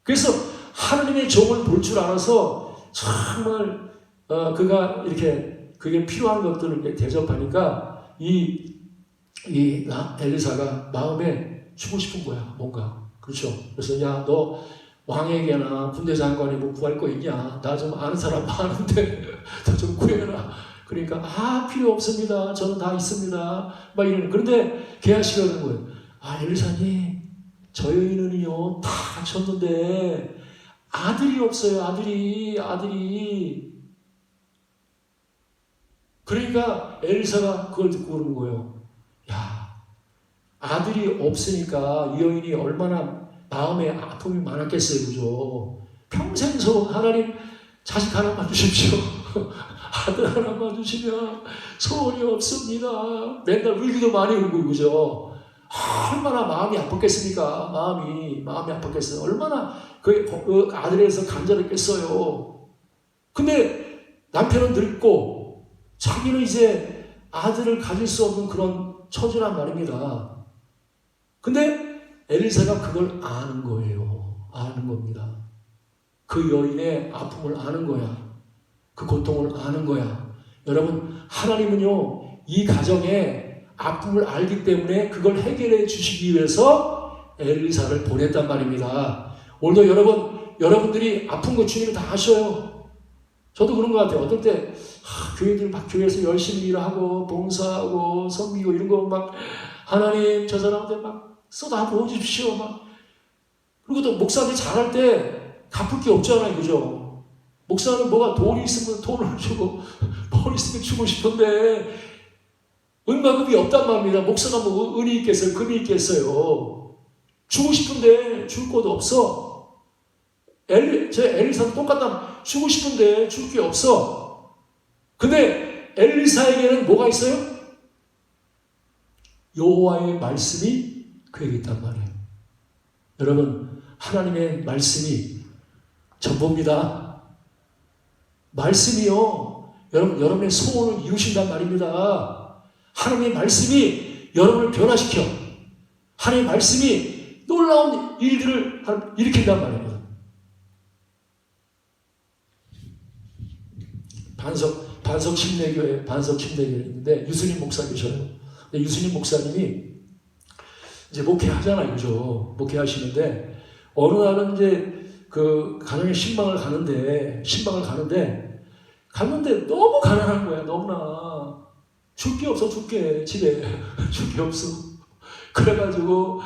그래서 하나님의 종을 볼 줄 알아서 정말 그가 이렇게 그게 필요한 것들을 이렇게 대접하니까 엘리사가 마음에 주고 싶은 거야, 뭔가. 그렇죠. 그래서 너 왕에게나 군대 장관이 뭐 구할 거 있냐? 나 좀 아는 사람 많은데 너 좀 구해라. 그러니까 필요 없습니다. 저는 다 있습니다. 막 이러는. 그런데 게하시가 그러는 거예요. 엘리사님, 저 여인은요 다 갖췄는데 아들이 없어요. 아들이. 그러니까 엘리사가 그걸 듣고 그러는 거예요. 야, 아들이 없으니까 이 여인이 얼마나 마음에 아픔이 많았겠어요. 그죠? 평생 하나님 자식 하나만 주십시오. 아들 하나만 주시면 소원이 없습니다. 맨날 울기도 많이 울고, 그죠? 얼마나 마음이 아팠겠습니까? 마음이 아팠겠어요. 얼마나 그 아들에서 간절했겠어요. 근데 남편은 늙고 자기는 이제 아들을 가질 수 없는 그런 처지란 말입니다. 근데 엘리사가 그걸 아는 거예요. 아는 겁니다. 그 여인의 아픔을 아는 거야. 그 고통을 아는 거야. 여러분, 하나님은요, 이 가정에 아픔을 알기 때문에 그걸 해결해 주시기 위해서 엘리사를 보냈단 말입니다. 오늘도 여러분들이 아픈 거 주님이 다 아셔요. 저도 그런 것 같아요. 어떨 때 교회들 막 교회에서 열심히 일하고 봉사하고 섬기고 이런 거 막 하나님 저 사람한테 막 쏟아 부어주십시오. 막 그리고 또 목사님 잘할 때 갚을 게 없잖아요, 그죠? 목사는 뭐가 돈이 있으면 돈을 주고 뭘 있으면 주고 싶은데 은과금이 없단 말입니다. 목사가 뭐 은이 있겠어요? 금이 있겠어요? 주고 싶은데 줄 것도 없어. 제 엘리사도 똑같다. 주고 싶은데 줄 게 없어. 근데 엘리사에게는 뭐가 있어요? 여호와의 말씀이 그에게 있단 말이에요. 여러분, 하나님의 말씀이 전부입니다. 말씀이요, 여러분의 소원을 이루신단 말입니다. 하나님의 말씀이 여러분을 변화시켜. 하나님의 말씀이 놀라운 일들을 일으킨단 말입니다. 반석 침례교회 있는데 유수님 목사 계셔요. 근데 유수님 목사님이 이제 목회하잖아요, 그죠? 목회하시는데 어느 날은 이제 그 가정에 신방을 가는데 너무 가난한 거야. 너무나 줄 게 없어. 집에 줄 게 없어. 그래가지고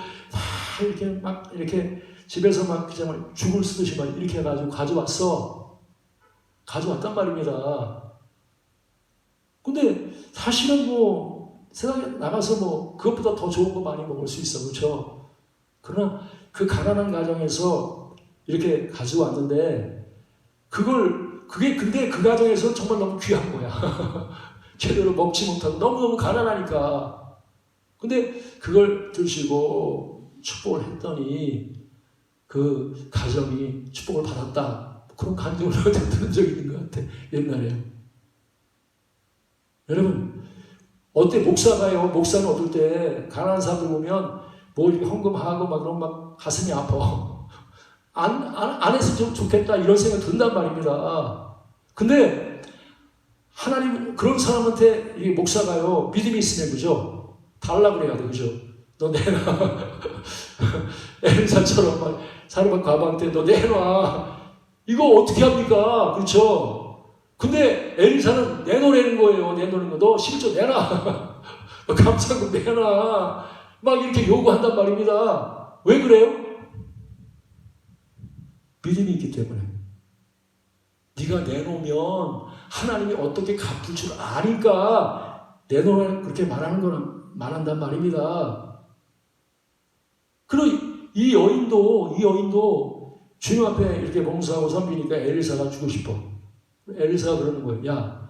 막 이렇게 집에서 막 그냥 죽을 쓰듯이 막 이렇게 해가지고 가져왔단 말입니다. 근데 사실은 뭐 세상에 나가서 뭐 그것보다 더 좋은 거 많이 먹을 수 있어, 그렇죠? 그러나 그 가난한 가정에서 이렇게 가져왔는데 근데 그 가정에서 정말 너무 귀한 거야. 제대로 먹지 못하고 너무너무 가난하니까. 근데 그걸 드시고 축복을 했더니 그 가정이 축복을 받았다. 그런 간증을 들은 적이 있는 것 같아. 옛날에. 여러분, 목사는 어떨 때 가난한 사람들 보면 뭐 이렇게 헌금하고 막 그런 막 가슴이 아파. 안 했으면 좋겠다 이런 생각이 든단 말입니다. 근데 하나님 그런 사람한테 이 목사가요 믿음이 있으면 그죠? 달라 그래야 돼, 그죠? 너 내놔. 엘리사처럼 막 사람 가방한테 너 내놔. 이거 어떻게 합니까? 그렇죠? 근데 엘리사는 내놓으라는 거예요. 내놓는 거. 너 실조 내놔. 너 감사금 내놔. 막 이렇게 요구한단 말입니다. 왜 그래요? 믿음이 있기 때문에. 네가 내놓으면 하나님이 어떻게 갚을 줄 아니까 내놓으라 그렇게 말한단 말입니다. 그리고 이 여인도 주님 앞에 이렇게 봉사하고 섬기니까 엘리사가 주고 싶어. 엘리사가 그러는 거예요. 야,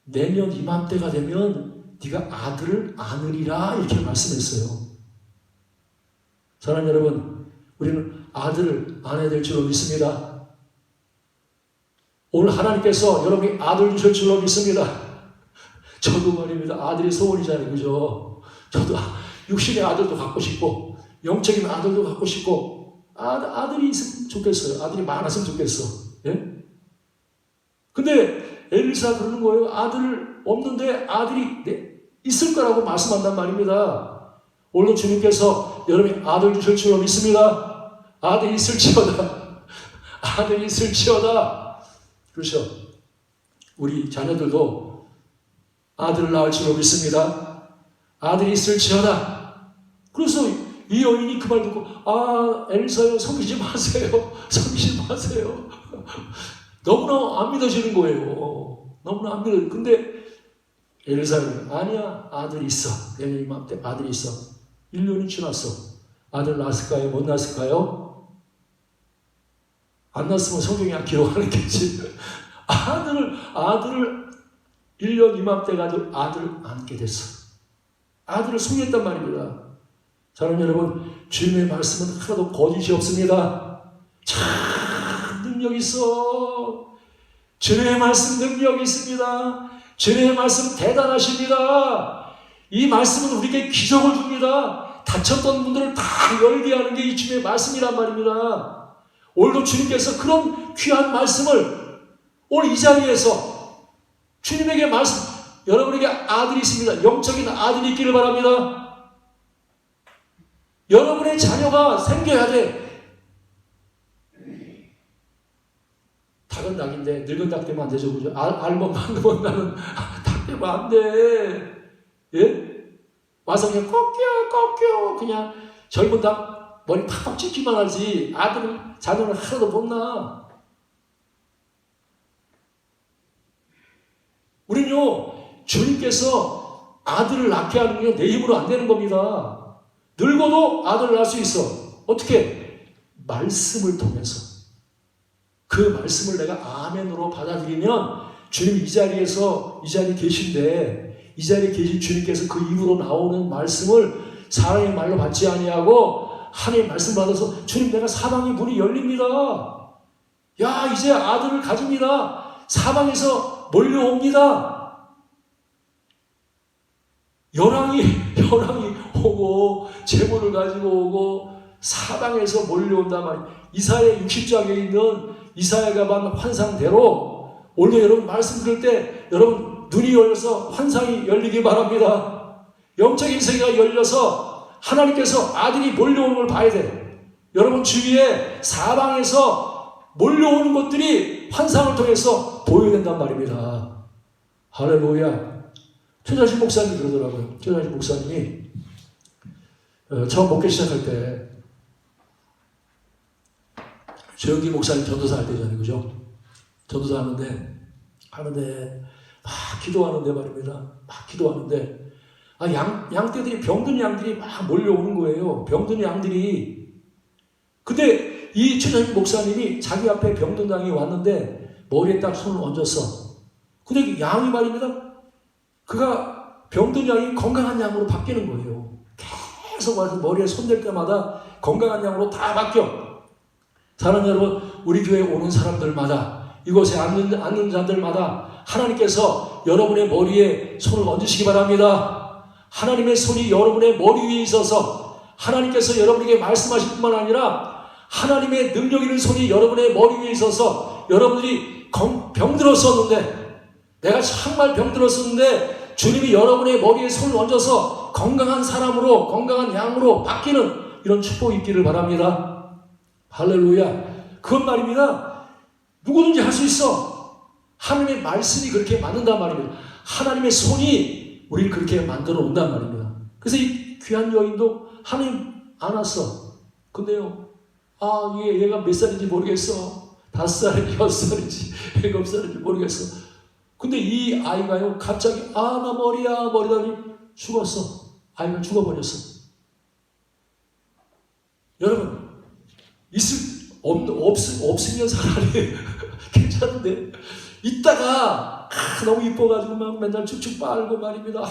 내년 이맘때가 되면 네가 아들을 안으리라 이렇게 말씀했어요. 사랑하는 여러분, 우리는 아들을 안아야 될 줄로 믿습니다. 오늘 하나님께서 여러분이 아들 주실 줄로 믿습니다. 저도 말입니다. 아들이 소원이잖아요. 그죠? 저도 육신의 아들도 갖고 싶고 영적인 아들도 갖고 싶고 아들이 있으면 좋겠어요. 아들이 많았으면 좋겠어. 예? 근데 엘리사 그러는 거예요. 아들 없는데 아들이 있을 거라고 말씀한단 말입니다. 오늘도 주님께서 여러분이 아들 주실 줄로 믿습니다. 아들이 있을지어다. 아들이 있을지어다. 그렇죠. 우리 자녀들도 아들을 낳을 줄 믿습니다. 아들이 있을지어다. 그래서 이 여인이 그 말 듣고 엘사요, 속이지 마세요. 속이지 마세요. 너무나 안 믿어지는 거예요. 너무나 안 믿어지는. 근데 엘사는 아니야, 아들이 있어. 내년 이맘때 아들이 있어. 1년이 지났어. 아들 낳았을까요? 못 낳았을까요? 안 낳았으면 성경이 안 기록하는 게지. 아들을 1년 이맘때 가지고 아들을 안게 됐어. 아들을 속였단 말입니다. 저는 여러분, 주님의 말씀은 하나도 거짓이 없습니다. 참 능력이 있어. 주님의 말씀 능력이 있습니다. 주님의 말씀 대단하십니다. 이 말씀은 우리에게 기적을 줍니다. 다쳤던 분들을 다 열게 하는 게 이 주님의 말씀이란 말입니다. 오늘도 주님께서 그런 귀한 말씀을 오늘 이 자리에서 주님에게 말씀, 여러분에게 아들이 있습니다. 영적인 아들이 있기를 바랍니다. 여러분의 자녀가 생겨야 돼. 닭은 닭인데 늙은 닭 되면 안 되죠, 그죠? 알면 만나면 나는 닭 되면 안 돼. 예? 와서 그냥 꺾여 그냥 젊은 닭 머리 팍팍 찍기만 하지 자녀는 하나도 못 낳아. 우리는요, 주님께서 아들을 낳게 하는 게 내 힘으로 안 되는 겁니다. 늙어도 아들을 낳을 수 있어. 어떻게? 말씀을 통해서. 그 말씀을 내가 아멘으로 받아들이면 주님 이 자리에 계신데 이 자리에 계신 주님께서 그 입으로 나오는 말씀을 사람의 말로 받지 아니하고 하나님의 말씀 받아서 주님 내가 사방의 문이 열립니다. 야 이제 아들을 가집니다. 사방에서 몰려옵니다. 열왕이 오고 재물을 가지고 오고 사방에서 몰려온단 말이에요. 이사야 60장에 있는 이사야가 본 환상대로 오늘 여러분 말씀 들을 때 여러분 눈이 열려서 환상이 열리기 바랍니다. 영적인 세계가 열려서 하나님께서 아들이 몰려오는 걸 봐야 돼. 여러분 주위에 사방에서 몰려오는 것들이 환상을 통해서 보여야 된단 말입니다. 할렐루야. 최자신 목사님이 그러더라고요. 최자신 목사님이 처음 목회 시작할 때 조영기 목사님 전도사 할 때잖아요. 그죠? 전도사 하는데 막 기도하는데 말입니다. 막 기도하는데 양떼들이 병든 양들이 막 몰려오는 거예요. 병든 양들이. 근데 이 최자신 목사님이 자기 앞에 병든 양이 왔는데 머리에 딱 손을 얹었어. 근데 양이 말입니다. 그가 병든 양이 건강한 양으로 바뀌는 거예요. 계속 와서 머리에 손댈 때마다 건강한 양으로 다 바뀌어. 사랑하는 여러분, 우리 교회에 오는 사람들마다 이곳에 앉는 자들마다 하나님께서 여러분의 머리에 손을 얹으시기 바랍니다. 하나님의 손이 여러분의 머리 위에 있어서 하나님께서 여러분에게 말씀하실 뿐만 아니라 하나님의 능력 있는 손이 여러분의 머리 위에 있어서 여러분들이 병들었었는데 내가 정말 병들었었는데 주님이 여러분의 머리에 손을 얹어서 건강한 사람으로 건강한 양으로 바뀌는 이런 축복이 있기를 바랍니다. 할렐루야. 그건 말입니다. 누구든지 할 수 있어. 하나님의 말씀이 그렇게 만든단 말입니다. 하나님의 손이 우리를 그렇게 만들어 온단 말입니다. 그래서 이 귀한 여인도 하나님 안았어. 근데요, 얘가 몇 살인지 모르겠어. 5살인지 6살인지 7살인지 모르겠어. 근데 이 아이가요, 갑자기, 나 머리다니 죽었어. 아이가 죽어버렸어. 여러분, 없으면 차라리 괜찮은데, 있다가, 너무 이뻐가지고 막 맨날 쭉쭉 빨고 말입니다.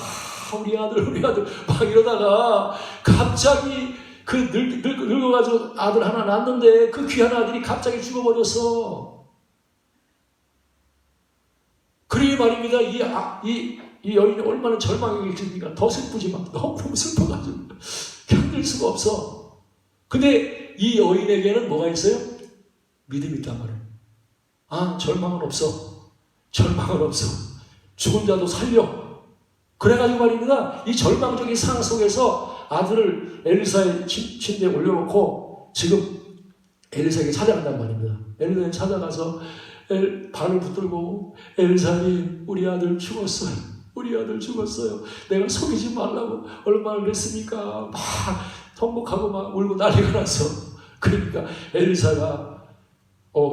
우리 아들, 막 이러다가, 갑자기 늙어가지고 아들 하나 낳았는데, 그 귀한 아들이 갑자기 죽어버렸어. 그러니 말입니다. 이 여인이 얼마나 절망에 있으니까 더 슬프지만 너무 슬퍼가지고 견딜 수가 없어. 근데 이 여인에게는 뭐가 있어요? 믿음이 있단 말이에요. 절망은 없어. 죽은 자도 살려. 그래가지고 말입니다. 이 절망적인 상황 속에서 아들을 엘리사의 침대에 올려놓고 지금 엘리사에게 찾아간단 말입니다. 엘리사에 찾아가서 발을 붙들고 엘리사님 우리 아들 죽었어요. 우리 아들 죽었어요. 내가 속이지 말라고 얼마나 그랬습니까? 막 통곡하고 막 울고 난리가 났어. 그러니까 엘리사가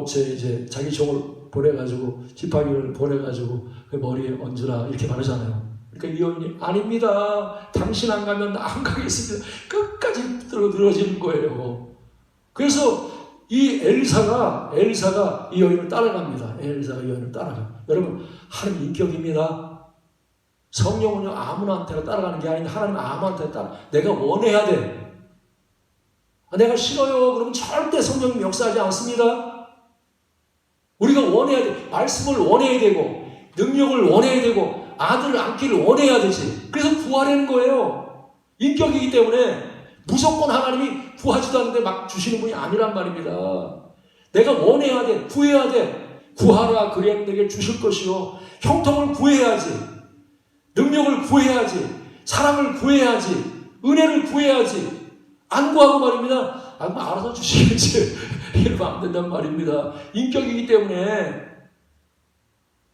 이제 자기 종을 보내가지고 지팡이를 보내가지고 그 머리에 얹으라 이렇게 말하잖아요. 그러니까 이 여인이 아닙니다. 당신 안 가면 나 안 가겠습니다. 끝까지 늘어지는 거예요. 그래서 이 엘리사가 이 여인을 따라갑니다. 엘리사가 이 여인을 따라가. 여러분, 하나님 인격입니다. 성령은요 아무나한테나 따라가는 게 아닌데 하나님 아무한테나 따라. 내가 원해야 돼. 내가 싫어요. 그러면 절대 성령님 역사하지 않습니다. 우리가 원해야 돼. 말씀을 원해야 되고 능력을 원해야 되고 아들을 안기를 원해야 되지. 그래서 구하려는 거예요. 인격이기 때문에 무조건 하나님이 구하지도 않는데 막 주시는 분이 아니란 말입니다. 내가 원해야 돼. 구해야 돼. 구하라 그리하면 내게 주실 것이요. 형통을 구해야지. 능력을 구해야지. 사랑을 구해야지. 은혜를 구해야지. 안 구하고 말입니다. 알아서 주시겠지. 이러면 안 된단 말입니다. 인격이기 때문에.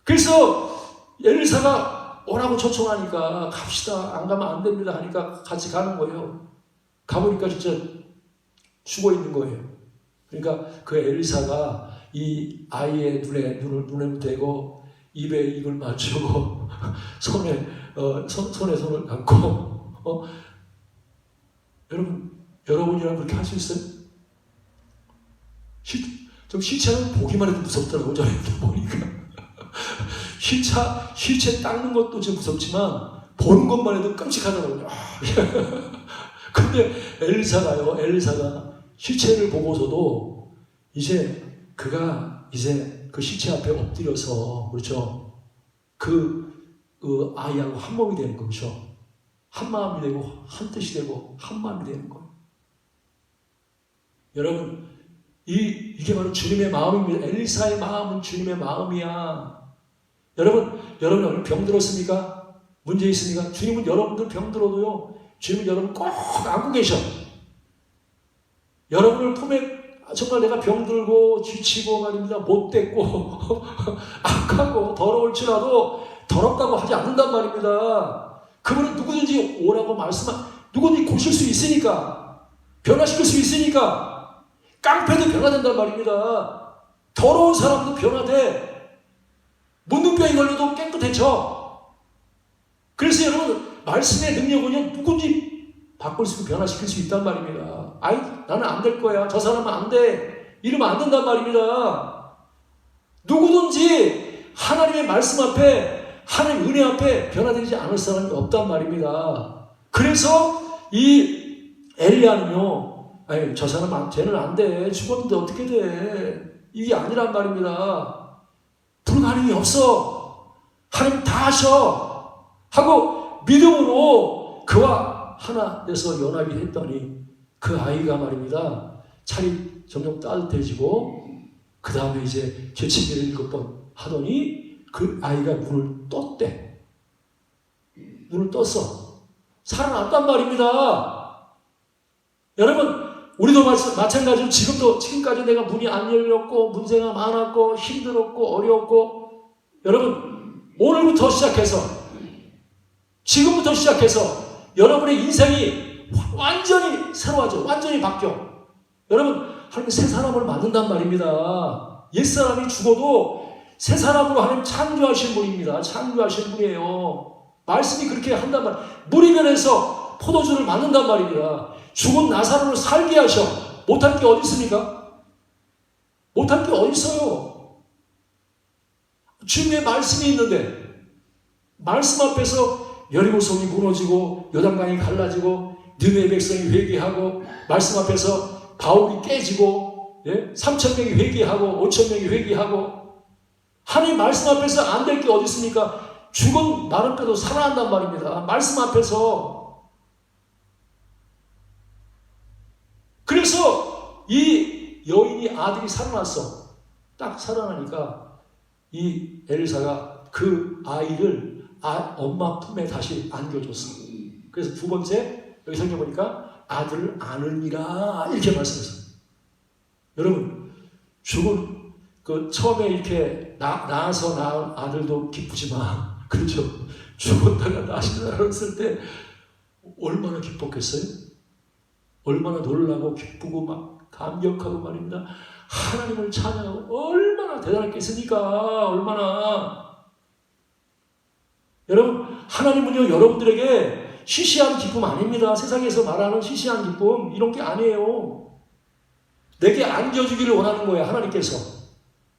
그래서 엘리사가 오라고 초청하니까 갑시다. 안 가면 안 됩니다. 하니까 같이 가는 거예요. 가보니까 진짜 죽어 있는 거예요. 그러니까 그 엘리사가 이 아이의 눈을 대고 입에 입을 맞추고 손에 손을 감고 여러분이랑 그렇게 할 수 있어요? 좀 시체는 보기만 해도 무섭더라고요. 저희 보니까 시체 닦는 것도 좀 무섭지만 보는 것만 해도 끔찍하더라고요. 근데 엘리사가 시체를 보고서도 그가 그 시체 앞에 엎드려서 그렇죠. 그 아이하고 한 몸이 되는 거죠. 한 마음이 되고 한 뜻이 되고 한 마음이 되는 거예요. 여러분 이게 바로 주님의 마음입니다. 엘리사의 마음은 주님의 마음이야. 여러분 오늘 병들었습니까? 문제 있습니까? 주님은 여러분들 병들어도요. 주님은 여러분 꼭 안고 계셔. 여러분을 품에 정말 내가 병들고 지치고 말입니다. 못됐고 악하고 더러울지라도 더럽다고 하지 않는단 말입니다. 그분은 누구든지 오라고 누구든지 고칠 수 있으니까 변화시킬 수 있으니까 깡패도 변화된단 말입니다. 더러운 사람도 변화돼. 문둥병이 걸려도 깨끗해져. 그래서 여러분 말씀의 능력은요 누구든지 바꿀 수 있고 변화시킬 수 있단 말입니다. 나는 안 될 거야. 저 사람은 안 돼. 이러면 안 된단 말입니다. 누구든지 하나님의 말씀 앞에 하나님의 은혜 앞에 변화되지 않을 사람이 없단 말입니다. 그래서 이 엘리야는요 저 사람 쟤는 안 돼. 죽었는데 어떻게 돼. 이게 아니란 말입니다. 불가능이 없어. 하나님 다 하셔. 하고 믿음으로 그와 하나 돼서 연합이 했더니 그 아이가 말입니다. 차리 점점 따뜻해지고 그 다음에 이제 재침기를 7번 하더니 그 아이가 눈을 떴대. 눈을 떴어. 살아났단 말입니다. 여러분 우리도 마찬가지로 지금까지 내가 문이 안 열렸고 문제가 많았고 힘들었고 어려웠고 여러분 오늘부터 시작해서 지금부터 시작해서 여러분의 인생이 완전히 새로워져. 완전히 바뀌어. 여러분 하나님 새 사람을 만든단 말입니다. 옛사람이 죽어도 새 사람으로 하나님 창조하신 분입니다. 창조하신 분이에요. 말씀이 그렇게 한단 말이에요. 물이 변해서 포도주를 만든단 말입니다. 죽은 나사로를 살게 하셔. 못할 게 어디 있습니까? 못할 게 어디 있어요? 주님의 말씀이 있는데 말씀 앞에서 여리고성이 무너지고 요단강이 갈라지고 느웨 백성이 회개하고 말씀 앞에서 바울이 깨지고 3,000명이 회개하고 5,000명이 회개하고 하나님 말씀 앞에서 안 될 게 어디 있습니까? 죽은 마른 뼈도 살아난단 말입니다. 말씀 앞에서. 그래서 이 여인이 아들이 살아났어. 딱 살아나니까 이 엘리사가 그 아이를 엄마 품에 다시 안겨줬어. 그래서 두 번째 여기 성경 보니까 아들을 안으니라 이렇게 말씀했어요. 여러분 죽은 처음에 이렇게 낳아서 낳은 아들도 기쁘지만 그렇죠. 죽었다가 다시 살아났을 때 얼마나 기뻤겠어요? 얼마나 놀라고 기쁘고 막 감격하고 말입니다. 하나님을 찬양하고 얼마나 대단했겠습니까? 얼마나. 여러분, 하나님은요, 여러분들에게 시시한 기쁨 아닙니다. 세상에서 말하는 시시한 기쁨, 이런 게 아니에요. 내게 안겨주기를 원하는 거예요, 하나님께서.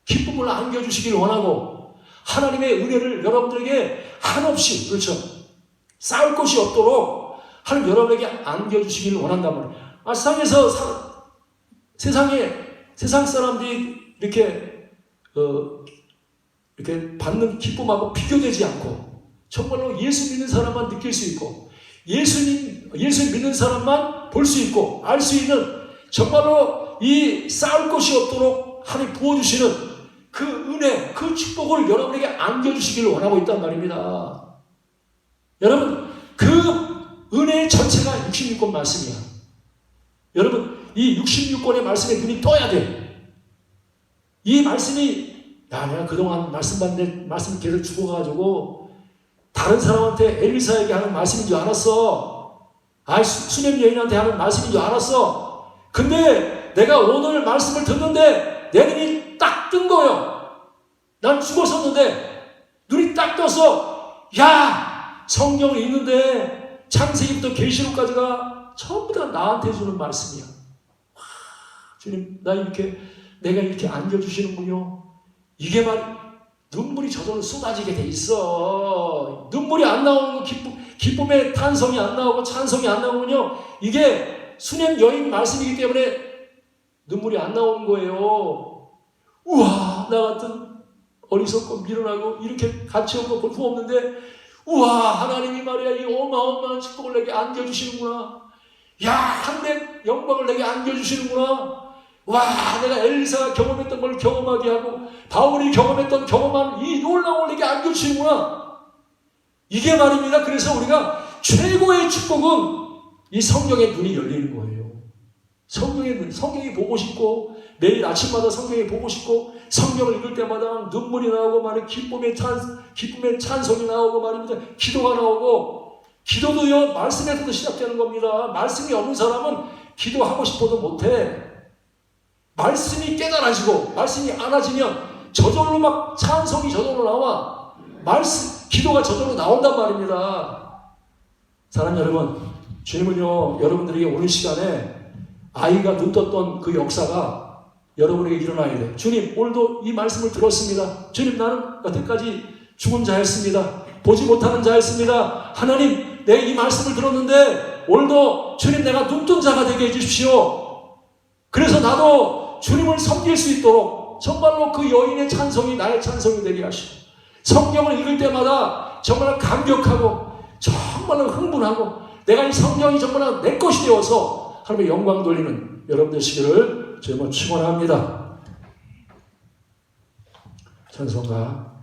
기쁨을 안겨주시기를 원하고, 하나님의 은혜를 여러분들에게 한없이, 그렇죠, 쌓을 것이 없도록 하나님 여러분에게 안겨주시기를 원한단 말이에요. 세상 사람들이 이렇게 받는 기쁨하고 비교되지 않고, 정말로 예수 믿는 사람만 느낄 수 있고, 예수 믿는 사람만 볼 수 있고, 알 수 있는, 정말로 이 쌓을 것이 없도록 하나님 부어주시는 그 은혜, 그 축복을 여러분에게 안겨주시기를 원하고 있단 말입니다. 여러분, 그 은혜의 전체가 66권 말씀이야. 여러분, 이 66권의 말씀에 눈이 떠야 돼. 이 말씀이, 내가 그동안 말씀 계속 죽어가지고 다른 사람한테 엘리사에게 하는 말씀인 줄 알았어. 수냄 여인한테 하는 말씀인 줄 알았어. 근데 내가 오늘 말씀을 듣는데 내 눈이 딱 뜬 거예요. 난 죽었었는데 눈이 딱 떠서, 야, 성경을 읽는데 창세기부터 계시록까지가 전부 다 나한테 주는 말씀이야. 와, 주님, 내가 이렇게 안겨주시는군요. 이게 눈물이 저절로 쏟아지게 돼 있어. 눈물이 안 나오는 거, 기쁨의 탄성이 안 나오고 찬성이 안 나오면요, 이게 수냄 여인 말씀이기 때문에 눈물이 안 나오는 거예요. 우와, 나 같은 어리석고 미련하고 이렇게 가치 없고 볼품 없는데, 우와, 하나님이 말이야, 이 어마어마한 축복을 내게 안겨주시는구나. 야, 하늘의 영광을 내게 안겨주시는구나. 와, 내가 엘리사가 경험했던 걸 경험하게 하고 바울이 경험했던 경험한 이 놀라운 내게 안겨주시는구나. 이게 말입니다. 그래서 우리가 최고의 축복은 이 성경의 눈이 열리는 거예요. 성경이 보고 싶고, 매일 아침마다 성경이 보고 싶고, 성경을 읽을 때마다 눈물이 나오고 말이에요. 기쁨의 찬송이 나오고 말입니다. 기도가 나오고, 기도도요, 말씀에서도 시작되는 겁니다. 말씀이 없는 사람은 기도하고 싶어도 못해. 말씀이 깨달아지고 말씀이 안아지면 저절로 막 찬송이 저절로 나와. 기도가 저절로 나온단 말입니다. 사랑하는 여러분, 주님은요, 여러분들에게 오늘 시간에 아이가 눈 떴던 그 역사가 여러분에게 일어나야 돼. 주님, 오늘도 이 말씀을 들었습니다. 주님, 나는 여태까지 죽은 자였습니다. 보지 못하는 자였습니다. 하나님, 내가 이 말씀을 들었는데 오늘도 주님, 내가 눈뜬 자가 되게 해주십시오. 그래서 나도 주님을 섬길 수 있도록 정말로 그 여인의 찬송이 나의 찬송이 되게 하시고, 성경을 읽을 때마다 정말 감격하고 정말로 흥분하고, 내가 이 성경이 정말 내 것이 되어서 하나님의 영광 돌리는 여러분 되시기를 주님은 축원합니다. 찬송가